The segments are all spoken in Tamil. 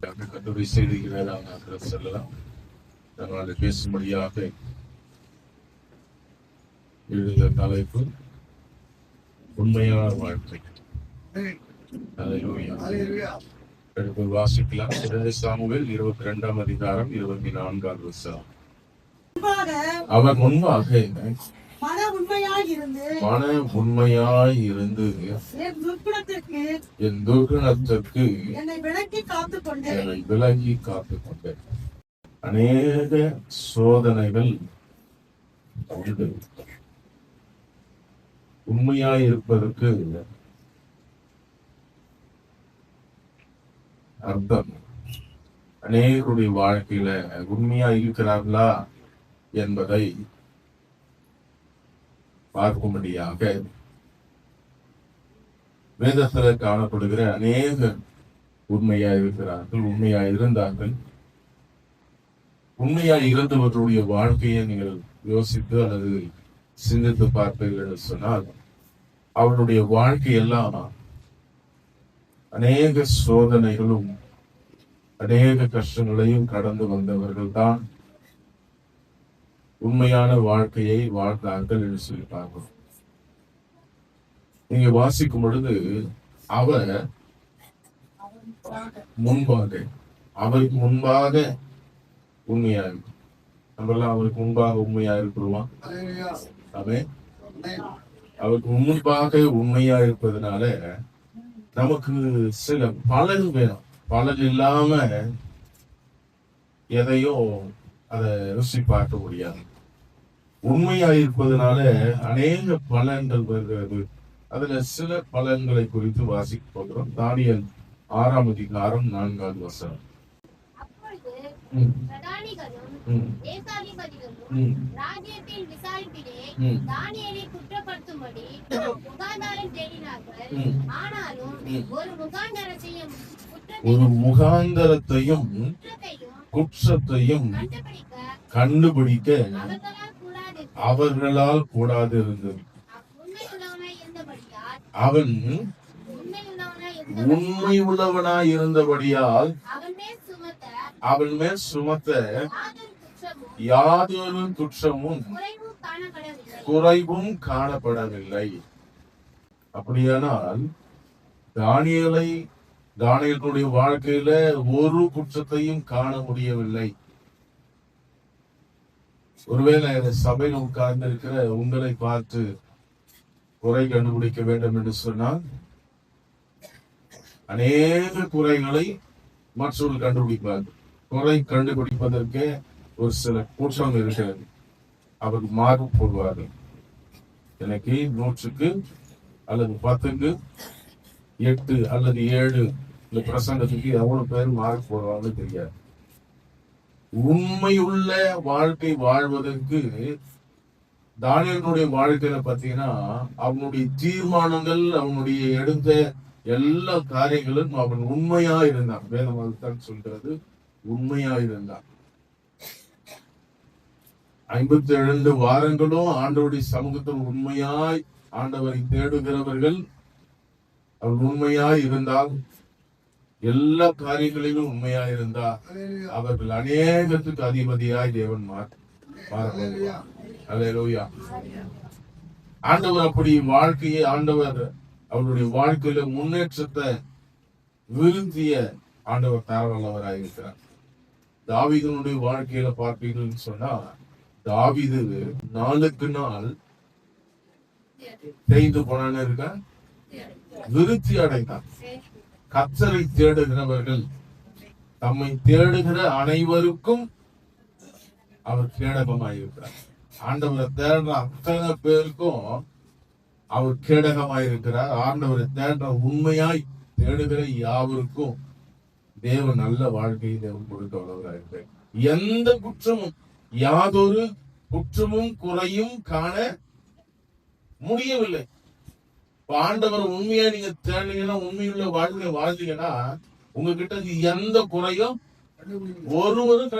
கட்டுரை செய்திகளை செல்லலாம். அதனால பேசும்படியாக எழுத தலைப்பு உண்மையான வாழ்க்கை. எடுத்து வாசிக்கலாம். 2 சாமுவேல் 22 அதிகாரம் 24 வசனம். அவர் முன்பாக மன உண்மையாய் இருந்து என் துர்குணத்திற்கு என்னை விலக்கி காத்துக் கொண்டேன். அநேக சோதனைகள் உண்டு. உண்மையாய் இருப்பதற்கு அர்த்தம் அநேகருடைய வாழ்க்கையில உண்மையா இருக்கிறார்களா என்பதை பார்க்கும்படியாக வேதத்துல காணப்படுகிற அநேக உண்மையா இருக்கிறார்கள், உண்மையா இருந்தார்கள். உண்மையா இருந்தவர்களுடைய வாழ்க்கையை நீங்கள் யோசித்து அல்லது சிந்தித்து பார்ப்பீர்கள் என்று சொன்னால் அவருடைய வாழ்க்கையெல்லாம் அநேக சோதனைகளும் அநேக கஷ்டங்களையும் கடந்து வந்தவர்கள் தான் உண்மையான வாழ்க்கையை வாழ்ந்தார்கள் என்று சொல்லி பார்க்கிறோம். நீங்க வாசிக்கும் பொழுது அவர் அவருக்கு முன்பாக உண்மையா இருக்கும். நம்மெல்லாம் அவருக்கு முன்பாக உண்மையா இருக்கிறோமா? அவருக்கு முன்பாக உண்மையா இருப்பதனால நமக்கு சில பலன் வேணும். பலன் இல்லாம எதையோ அதை ருசி பார்க்க முடியாது. உண்மையா இருப்பதனால அநேக பலன்கள் வருகிறது. அதுல சில பலன்களை குறித்து வாசிக்க போகிறோம். தானியேல் 6 அதிகாரம் 4 வசனம். ஒரு முகாந்தரத்தையும் குற்றத்தையும் கண்டுபிடிக்க அவர்களால் கூடாது இருந்தது. அவன் உண்மை உள்ளவனாய் இருந்தபடியால் அவன் மேல் சுமத்த யாதொரு குற்றமும் குறைவும் காணப்படவில்லை. அப்படியானால் தானியேலுடைய வாழ்க்கையில ஒரு குற்றத்தையும் காண முடியவில்லை. ஒருவேளை சபையில் உட்கார்ந்து இருக்கிற உங்களை பார்த்து குறை கண்டுபிடிக்க வேண்டும் என்று சொன்னால் அநேக குறைகளை மற்றவர்கள் கண்டுபிடிப்பார்கள். குறை கண்டுபிடிப்பதற்கு ஒரு சில குற்றம் இருக்கிறது. அவர் மார்க் போடுவார்கள். எனக்கு 100க்கு அல்லது 10க்கு 8 அல்லது 7 இந்த பிரசங்கத்துக்கு எவ்வளவு பேர் மார்க் போடுவாங்க தெரியாது. உண்மையுள்ள வாழ்க்கை வாழ்வதற்கு தானியேலுடைய வாழ்க்கையில பாத்தீங்கன்னா அவனுடைய தீர்மானங்கள், அவனுடைய எடுத்த எல்லா காரியங்களும் அவன் உண்மையா இருந்தான். வேதம் அதுதான் சொல்கிறது, உண்மையா இருந்தான். 52 வாரங்களும் ஆண்டவருடைய சமூகத்தில் உண்மையாய் ஆண்டவரை தேடுகிறவர்கள் அவன் உண்மையாய் இருந்தால், எல்லா காரியங்களிலும் உண்மையா இருந்தா அவர்கள் அநேகத்துக்கு அதிபதியாய் தேவன் அல்லேலூயா. ஆண்டவர் அப்படி வாழ்க்கையை ஆண்டவர் அவருடைய வாழ்க்கையில முன்னேற்றத்தை விரும்பிய ஆண்டவர் தரவல்லவராக இருக்கிறார். தாவீதுனுடைய வாழ்க்கையில பார்ப்பீங்கன்னு சொன்னா தாவீது நாளுக்கு நாள் தேய்ந்து போனான்னு இருக்க விருத்தி அடைந்தான். கர்த்தரை தேடுகிறவர்கள் தம்மை தேடுகிற அனைவருக்கும் அவர் கேடகமாயிருக்கிறார். ஆண்டவரை தேடுற அத்தனை பேருக்கும் அவர் கேடகமாயிருக்கிறார். ஆண்டவரை தேடுற உண்மையாய் தேடுகிற யாவருக்கும் தேவன் நல்ல வாழ்க்கையை தேவன் கொடுக்க வல்லவராயிருக்கிறார். எந்த குற்றமும் யாதொரு குற்றமும் குறையும் காண முடியவில்லை. ஆண்டவர் உண்மையா நீங்க தேடினீங்கன்னா, உண்மையுள்ள வாழ்க்கை வாழ்ந்தீங்கன்னா உங்ககிட்ட எந்த குறையும் ஒருவரும்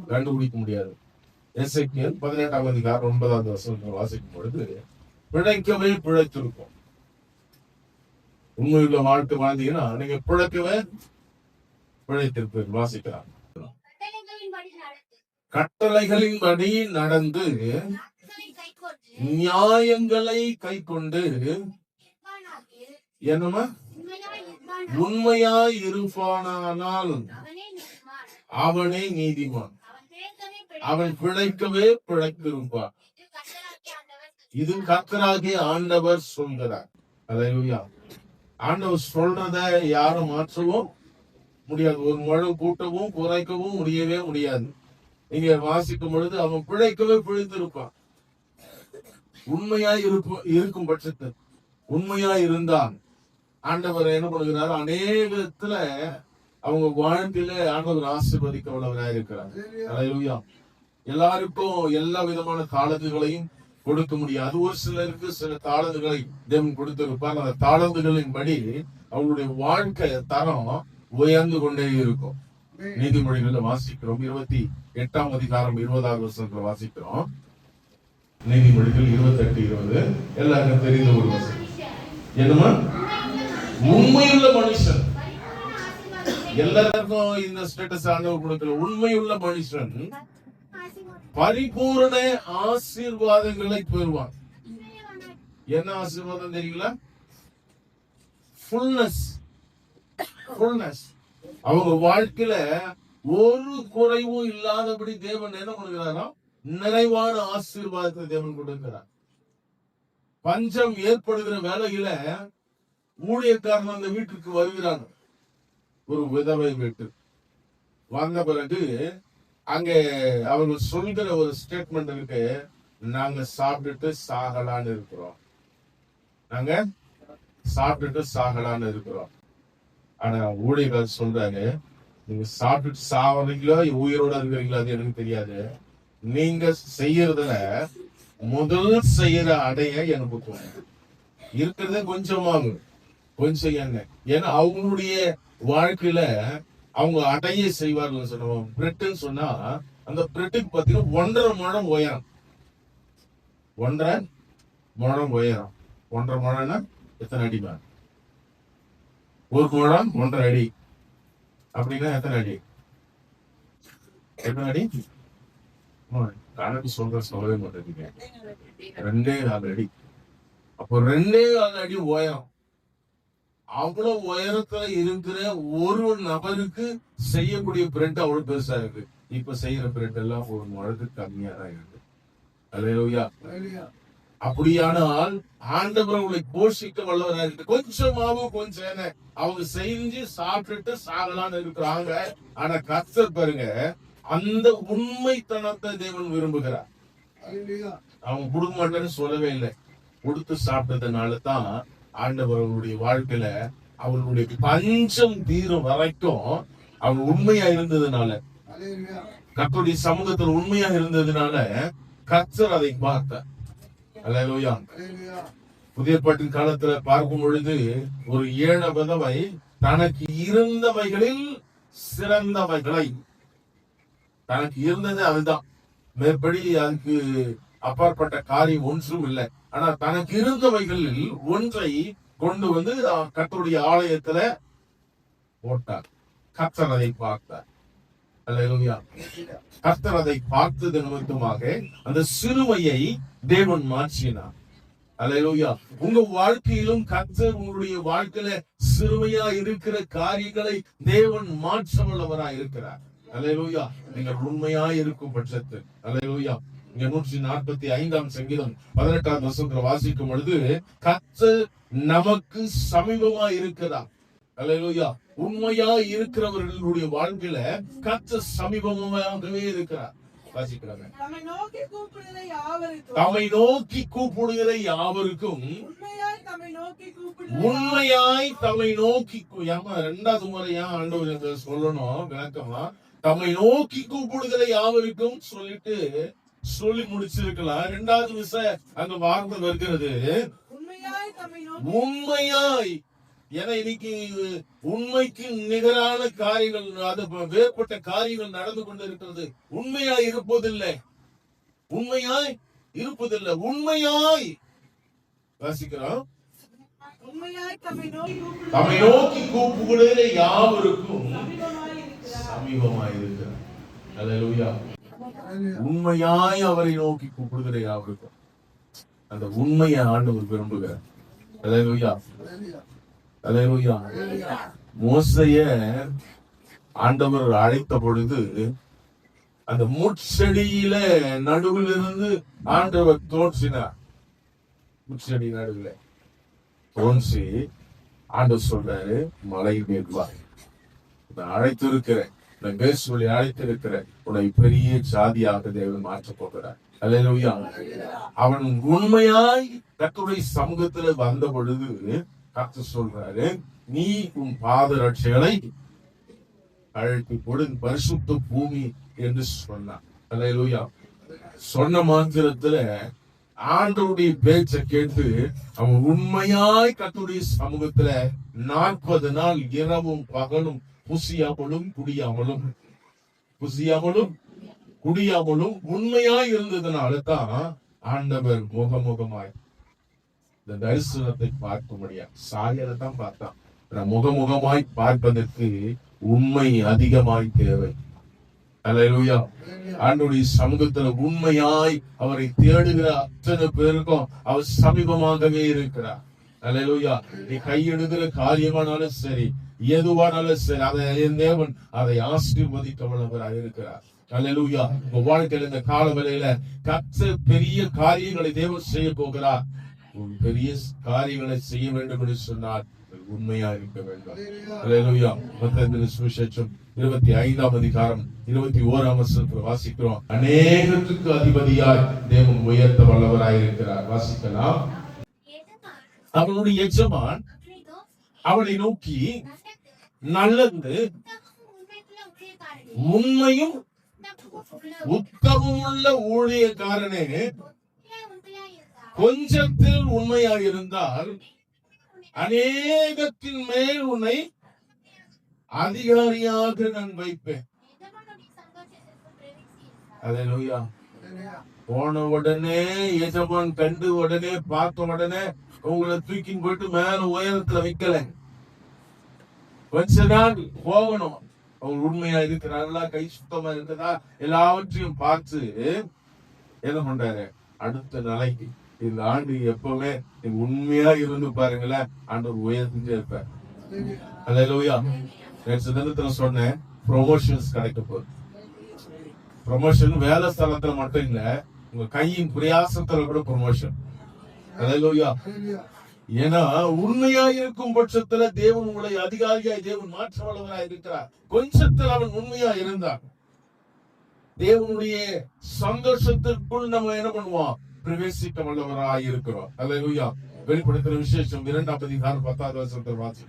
கண்டுபிடிக்க முடியாது. எசேக்கியேல் 18 அதிகாரம் 9 வசனத்தை வாசிக்கும் பொழுது பிழைக்கவே பிழைத்திருக்கும். உண்மையுள்ள வாழ்க்கை வாழ்ந்தீங்கன்னா நீங்க பிழைக்கவே பிழைத்திருப்பீர்கள். வாசிக்கலாம். கட்டளைகளின்படி நடந்து நியாயங்களை கை கொண்டு என்னமா உண்மையாய் இருப்பானால் அவனே நீதிமான். அவன் பிழைக்கவே பிழைத்திருப்பான். இது கர்த்தராகிய ஆண்டவர் சொல்கிறார். அல்லேலூயா. ஆண்டவர் சொல்றத யாரும் மாற்றவும் முடியாது. ஒரு மழை கூட்டவும் குறைக்கவும் முடியவே முடியாது. நீங்க வாசிக்கும் பொழுது அவன் பிழைக்கவே பிழைத்திருப்பான். உண்மையாய் இருக்கும் பட்சத்தில் உண்மையாய் இருந்தான் ஆண்டவர் என்ன பண்ணுகிறார், அநேகத்துல அவங்க வாழ்க்கையில ஆண்டவர் ஆசீர்வதிக்க உள்ளவராக இருக்கிறார். அல்லேலூயா. எல்லாருக்கும் எல்லா விதமான தாளந்துகளையும் கொடுக்க முடியாது. ஒரு சிலருக்கு சில தாளந்துகளை தேவன் கொடுத்திருப்பார். அந்த தாளந்துகளின் படி அவங்களுடைய வாழ்க்கை தரம் உயர்ந்து கொண்டே இருக்கும். நீதிமொழிகள்ல வாசிக்கிறோம். 28ஆம் அதிகாரம் 20வது வசனத்துல வாசிக்கிறோம். நீதிமொழிகள் 28:20 எல்லாருக்கும் தெரிந்த ஒரு வசனம். என்னமா உண்மையுள்ள மனுஷன். எல்லாருக்கும் இந்த ஸ்டேட்டஸ் ஆண்டவர் கொடுக்கல. உண்மையுள்ள மனுஷன் பரிபூரண ஆசீர்வாதங்களை பெறுவான். என்ன ஆசீர்வாதம் தெரியுங்களா? ஃபுல்னஸ். அவங்க வாழ்க்கையில ஒரு குறைவும் இல்லாதபடி தேவன் என்ன பண்ணுகிறாரா, நிறைவான ஆசீர்வாதத்தை தேவன் கொடுக்கிறார். பஞ்சம் ஏற்படுகிற வேலையில ஊழியக்காரன் அந்த வீட்டுக்கு வருகிறாங்க. ஒரு விதவை வீட்டு வந்த பிறகு அங்கே அவர்கள் சொல்கிற ஒரு ஸ்டேட்மெண்ட் இருக்கு, நாங்க சாப்பிட்டுட்டு சாகலான்னு இருக்கிறோம். நாங்க சாப்பிட்டுட்டு சாகலான்னு இருக்கிறோம். ஆனா ஊழியர்கள் சொல்றாங்க, நீங்க சாப்பிட்டுட்டு சாவறீங்களோ உயிரோட இருக்கிறீங்களோ அது எனக்கு தெரியாது. நீங்க செய்யறதுல முதல் செய்யற அடைய எனக்கு தோணும். இருக்கிறத கொஞ்சமாகும், கொஞ்சம் என்ன. ஏன்னா அவங்களுடைய வாழ்க்கையில அவங்க அடைய செய்வார்கள். சொல்லுவோம் பிரெட்னு சொன்னா அந்த பிரெட்டுக்கு பாத்தீங்கன்னா 1.5 முழம் உயரம். 1.5 முழம் உயரம். 1.5 முழம்னா எத்தனை அடி? ஒரு முழம் 1.5 அடி. அப்படின்னா எத்தனை அடி? எத்தனை அடி? கணக்கு சொல்லவே மாட்டேங்க. 2.4 அடி. அப்போ 2.4 அடி உயரம். அவ்வளவு உயரத்துல இருக்கிற ஒரு நபருக்கு செய்யக்கூடிய பிரெட் அவ்வளவு பெருசா இருக்கு. இப்ப செய்யற பிரெட் எல்லாம் ஒரு முழத்துக்கு கம்மியா தான் இருக்கு. அல்லேலூயா. அப்படியானால் ஆண்டவர் உங்களை போஷிக்க வல்லவராக இருக்கு. கொஞ்சமாவும் கொஞ்சம் அவங்க செஞ்சு சாப்பிட்டுட்டு சாகலான்னு இருக்கிறாங்க. ஆனா கர்த்தர் பாருங்க, அந்த உண்மைத்தனத்தை தேவன் விரும்புகிறார். அவங்க கொடுக்க மாட்டேன்னு சொல்லவே இல்லை. கொடுத்து சாப்பிட்டதுனால தான் ஆண்டவர் அவர்களுடைய வாழ்க்கையில அவர்களுடைய பஞ்சம் தீரும் வரைக்கும் அவங்க உண்மையா இருந்ததுனால, கர்த்தருடைய சமூகத்தில் உண்மையா இருந்ததுனால கர்த்தர் அதை பார்த்தார். அல்லேலூயா. புதிய ஏற்பாட்டின் காலத்துல பார்க்கும் பொழுது ஒரு ஏழை விதவை தனக்கு இருந்தவைகளில் சிறந்தவைகளை, தனக்கு இருந்தது அதுதான், மேற்படி அதுக்கு அப்பாற்பட்ட காரியம் ஒன்றும் இல்லை. ஆனா தனக்கு இருந்தவைகளில் ஒன்றை கொண்டு வந்து கர்த்தருடைய ஆலயத்துல போட்டார். கர்த்தர் அதை பார்த்தார். அல்லேலூயா. கர்த்தர் அதை பார்த்தது நிமித்தமாக அந்த சிறுமையை தேவன் மாற்றினார். அல்லேலூயா. உங்க வாழ்க்கையிலும் கர்த்தர் உங்களுடைய வாழ்க்கையில சிறுமையா இருக்கிற காரியங்களை தேவன் மாற்ற வல்லவராய் இருக்கிறார். அல்லேலூயா. நீங்கள் உண்மையா இருக்கும் பட்சத்தில். அல்லேலூயா. இங்க 145ஆம் சங்கீதம் 18ஆம் வசனத்துல வாசிக்கும் பொழுது கர்த்தர் நமக்கு சமீபமா இருக்கிறார். அல்லேலூயா. உண்மையா இருக்கிறவர்களுடைய வாழ்க்கையில கர்த்தர் சமீபமாகவே இருக்கிறார். வாசிக்கிறாங்க. தம்மை நோக்கி கூப்பிடுகிற யாவருக்கும் உண்மையாய் தம்மை நோக்கி. ஏமா 2வது முறையா ஆண்டவர் சொல்லணும் விளக்கமா, தம்மை நோக்கி கூப்பிடுகிற யாவருக்கும் சொல்லிட்டு சொல்லி முடிச்சிருக்கலாம். 2வது விஷயம் அங்க வார்த்தை வருகிறது உண்மையாய். ஏன்னா இன்னைக்கு உண்மைக்கு நிகரான காரியங்கள், அது வேறுபட்ட காரியங்கள் நடந்து கொண்டு இருக்கிறது. உண்மையாய் இருப்பதில்லை. உண்மையாய் வாசிக்கிறோம். தம்மை நோக்கி கூப்பிடுகிற யாவருக்கும் சமீபமாயிருக்கிறார். அல்லேலூயா. உண்மையாய் அவரை நோக்கி கூப்பிடுகிற யாவருக்கும் அந்த உண்மையை ஆண்டவர் விரும்புகிறார். அல்லேலூயா. அல்லேலூயா. மோசேய ஆண்டவர் அழைத்த பொழுது அந்த முட்செடியில நடுவில் இருந்து ஆண்டவர் தோன்றினார். முட்செடி நடுவில் தோன்றி ஆண்டவர் சொல்றாரு, மலை மேற்வா, நான் அழைத்திருக்கிறேன், நான் பேசுவதை அழைத்திருக்கிறேன், உன்னை பெரிய ஜாதியாக தேவன் மாற்றப் போகிறார். அல்லேலூயா. அவன் உண்மையாய் கர்த்தருடைய சமூகத்துல வந்த பொழுது கர்த்தர் சொல்றாரு, நீ உன் பாதரட்சைகளை அழைத்து கொடு, பரிசுத்த பூமி என்று சொன்னான். அல்லேலூயா. சொன்ன மாத்திரத்துல ஆண்டவருடைய பேச்சை கேட்டு அவன் உண்மையாய் கர்த்தருடைய சமூகத்துல 40 நாள் இரவும் பகலும் புசியாமலும் குடியாமலும் உண்மையாய் இருந்ததுனால தான் ஆண்டவர் முகமுகமாய் இந்த தரிசனத்தை பார்க்க முடியாது. சாயலை தான் பார்த்தான். முகமுகமாய் பார்ப்பதற்கு உண்மை அதிகமாய் தேவை. அல்லேலூயா. ஆண்டவருடைய சமூகத்துல உண்மையாய் அவரை தேடுகிற அத்தனை பேருக்கும் அவர் சமீபமாகவே இருக்கிறார். அல்லேலூயா. நீ கையெடுக்கிற காரியமானாலும் சரி, எதுவானாலும் சரி, அதை தேவன் அதை ஆசீர்வதிக்க வல்லவராக இருக்கிறார். அல்லேலூயா. உங்க வாழ்க்கையில இந்த கால வேளையில கர்த்தர் பெரிய காரியங்களை தேவன் செய்ய போகிறார். பெரிய காரியங்களை செய்ய வேண்டும் என்று சொன்னார், உண்மையா இருக்க வேண்டும். அல்லேலூயா. மத்தேயு சுவிசேஷம் 25ஆம் அதிகாரம் 21ஆம் வசனத்தில் வாசிக்கிறோம், அநேகத்துக்கு அதிபதியாய் தேவன் உயர்த்த வல்லவராய் இருக்கிறார். வாசிக்கலாம். அவனுடைய எஜமான் அவனை நோக்கி, நல்லது உண்மையும் உத்தமுள்ள ஊழியக்காரனே, கொஞ்சத்தில் உண்மையாயிருந்தால் அநேகத்தின் மேல் உன்னை அதிகாரியாக நான் வைப்பேன். அல்லேலூயா. போன உடனே எஜமான் கண்டு உடனே பார்த்த உடனே உங்களை தூக்கி போயிட்டு மேல உயரத்துல வைக்கல. கொஞ்ச நாள் போகணும். அவங்க உண்மையா இருக்கிறாங்களா, கை சுத்தமா இருக்குதா, எல்லாவற்றையும் பார்த்து என்ன பண்றாரு, அடுத்த நாளைக்கு இந்த ஆண்டு எப்பவுமே நீங்க உண்மையா இருந்து பாருங்களேன், ஆண்டவர் உயர்ந்துட்டே இருப்பார். அல்லேலூயா. தினத்துல சொன்னேன், ப்ரொமோஷன்ஸ் கிடைக்க போகுது. ப்ரொமோஷன் வேலை ஸ்தலத்துல மட்டும் இல்ல, உங்க கையின் பிரயாசத்துல கூட ப்ரொமோஷன். அல்லேலூயா. ஏன்னா உண்மையா இருக்கும் பட்சத்துல தேவன் உங்களை அதிகாரியாய் தேவன் மாற்ற வல்லவராய் இருக்கிறார். கொஞ்சத்தில் அவன் உண்மையா இருந்தான், தேவனுடைய சந்தோஷத்திற்குள் நம்ம என்ன பண்ணுவோம், பிரவேசிக்க வல்லவராய் இருக்கிறோம். அல்லேலூயா. வெளிப்படுத்தின விசேஷம் 2ஆம் அதிகாரம் 10ஆவது வசனத்தை வாசி.